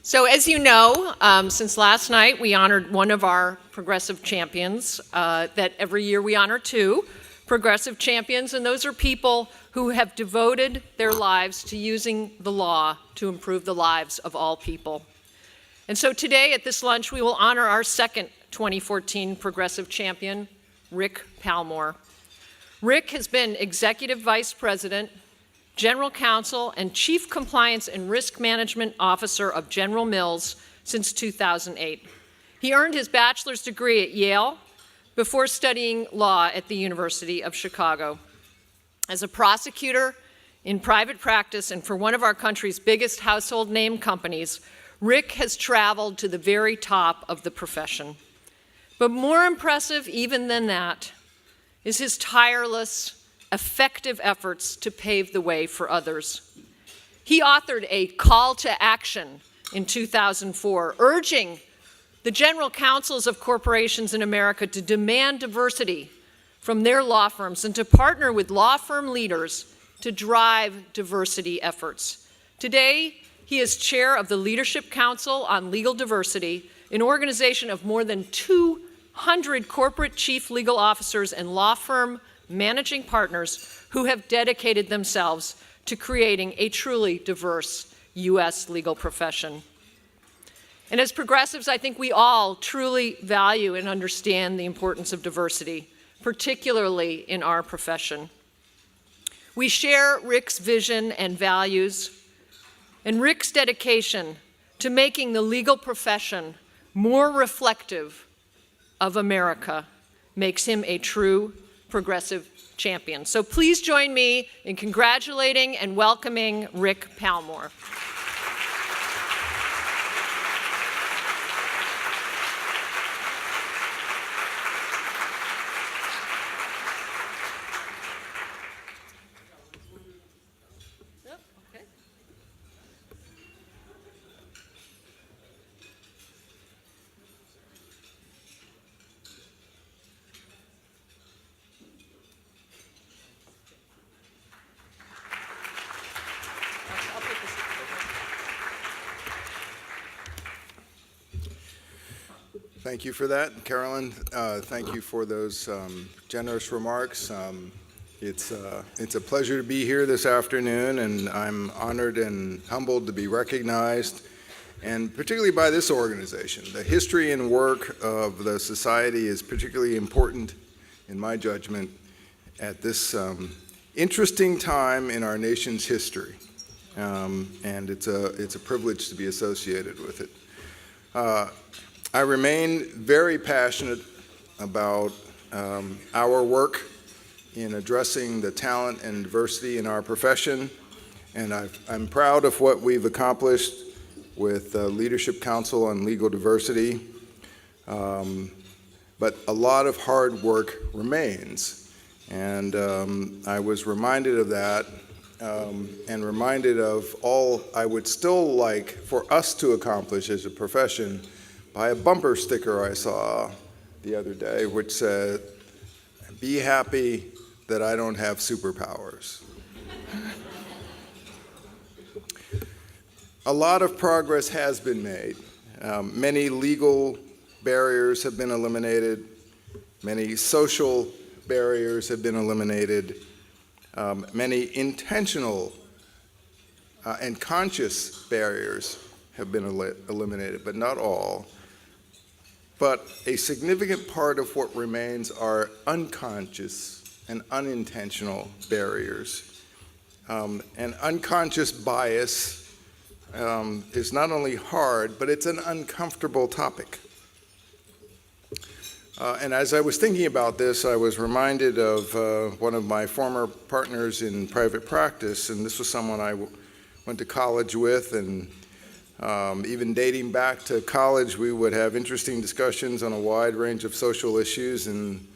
So as you know, since last night, we honored one of our progressive champions, that every year we honor two progressive champions, and those are people who have devoted their lives to using the law to improve the lives of all people. And so today at this lunch, we will honor our second 2014 progressive champion, Rick Palmore. Rick has been Executive Vice President, General Counsel, and Chief Compliance and Risk Management Officer of General Mills since 2008. He earned his bachelor's degree at Yale before studying law at the University of Chicago. As a prosecutor in private practice and for one of our country's biggest household name companies, Rick has traveled to the very top of the profession. But more impressive even than that is his tireless, effective efforts to pave the way for others. He authored a call to action in 2004, urging the general counsels of corporations in America to demand diversity from their law firms and to partner with law firm leaders to drive diversity efforts. Today, he is chair of the Leadership Council on Legal Diversity, an organization of more than 200 corporate chief legal officers and law firm managing partners who have dedicated themselves to creating a truly diverse U.S. legal profession. And as progressives, I think we all truly value and understand the importance of diversity, particularly in our profession. We share Rick's vision and values, and Rick's dedication to making the legal profession more reflective of America makes him a true progressive champion. So please join me in congratulating and welcoming Rick Palmore. Thank you for that, Carolyn. Thank you for those generous remarks. It's a pleasure to be here this afternoon, and I'm honored and humbled to be recognized, and particularly by this organization. The history and work of the Society is particularly important, in my judgment, at this interesting time in our nation's history, and it's a privilege to be associated with it. I remain very passionate about our work in addressing the talent and diversity in our profession, and I'm proud of what we've accomplished with the Leadership Council on Legal Diversity, but a lot of hard work remains, and I was reminded of that and reminded of all I would still like for us to accomplish as a profession by a bumper sticker I saw the other day, which said, "Be happy that I don't have superpowers." A lot of progress has been made. Many legal barriers have been eliminated. Many social barriers have been eliminated. Many intentional and conscious barriers have been eliminated, but not all. But a significant part of what remains are unconscious and unintentional barriers. And unconscious bias is not only hard, but it's an uncomfortable topic. And as I was thinking about this, I was reminded of one of my former partners in private practice, and this was someone I went to college with, and even dating back to college, we would have interesting discussions on a wide range of social issues, and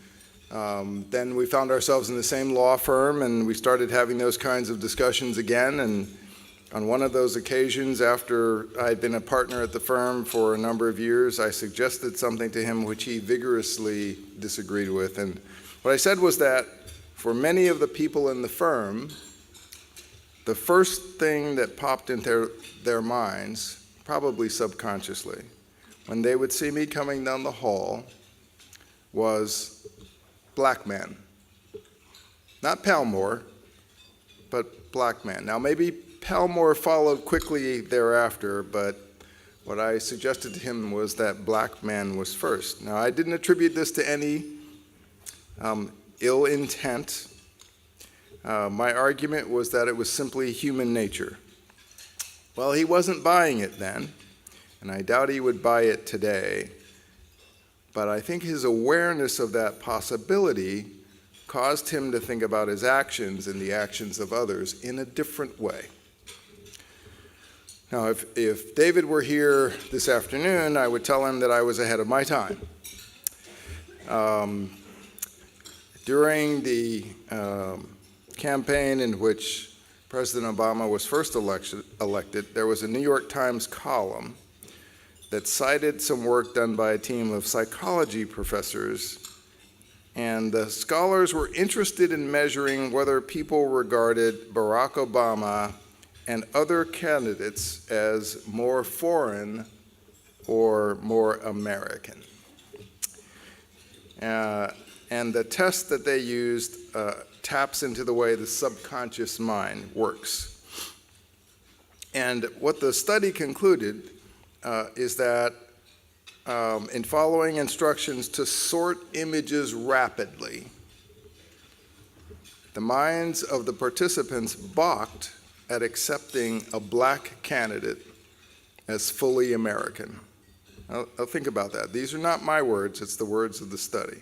then we found ourselves in the same law firm, and we started having those kinds of discussions again. And on one of those occasions, after I'd been a partner at the firm for a number of years, I suggested something to him which he vigorously disagreed with. And what I said was that for many of the people in the firm, the first thing that popped into their minds probably subconsciously, when they would see me coming down the hall was black man. Not Palmore, but black man. Now, maybe Palmore followed quickly thereafter, but what I suggested to him was that black man was first. Now, I didn't attribute this to any ill intent. My argument was that it was simply human nature. Well, he wasn't buying it then, and I doubt he would buy it today. But I think his awareness of that possibility caused him to think about his actions and the actions of others in a different way. Now, if David were here this afternoon, I would tell him that I was ahead of my time. During the campaign in which President Obama was first elected, there was a New York Times column that cited some work done by a team of psychology professors, and the scholars were interested in measuring whether people regarded Barack Obama and other candidates as more foreign or more American. And the test that they used taps into the way the subconscious mind works. And what the study concluded is that in following instructions to sort images rapidly, the minds of the participants balked at accepting a black candidate as fully American. Now, think about that. These are not my words, it's the words of the study.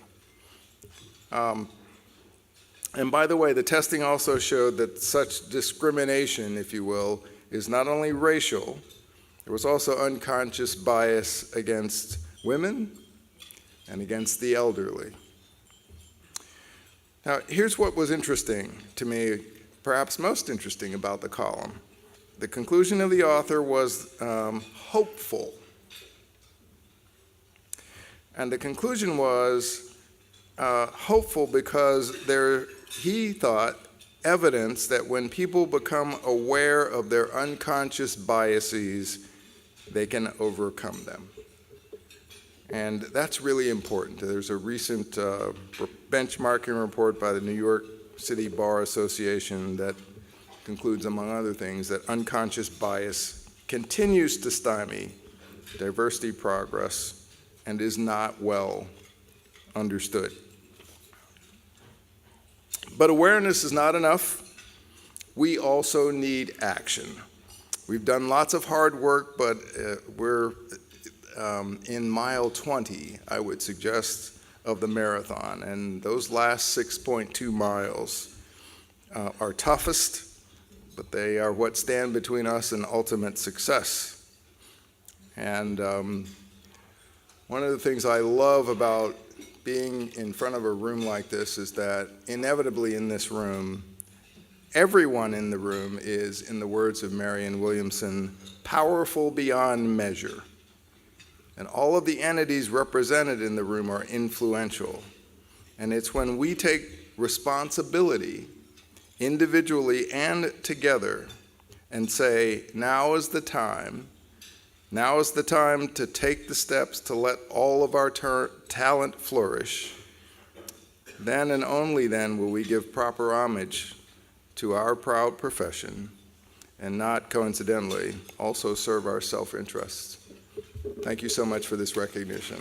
And by the way, the testing also showed that such discrimination, if you will, is not only racial, there was also unconscious bias against women and against the elderly. Now, here's what was interesting to me, perhaps most interesting about the column. The conclusion of the author was hopeful. And the conclusion was hopeful because he thought, evidence that when people become aware of their unconscious biases, they can overcome them. And that's really important. There's a recent benchmarking report by the New York City Bar Association that concludes, among other things, that unconscious bias continues to stymie diversity progress and is not well understood. But awareness is not enough. We also need action. We've done lots of hard work, but we're in mile 20, I would suggest, of the marathon. And those last 6.2 miles are toughest, but they are what stand between us and ultimate success. And one of the things I love about being in front of a room like this is that inevitably in this room, everyone in the room is, in the words of Marianne Williamson, powerful beyond measure. And all of the entities represented in the room are influential. And it's when we take responsibility, individually and together, and say, now is the time to take the steps to let all of our talent flourish. Then and only then will we give proper homage to our proud profession and not coincidentally also serve our self-interests. Thank you so much for this recognition.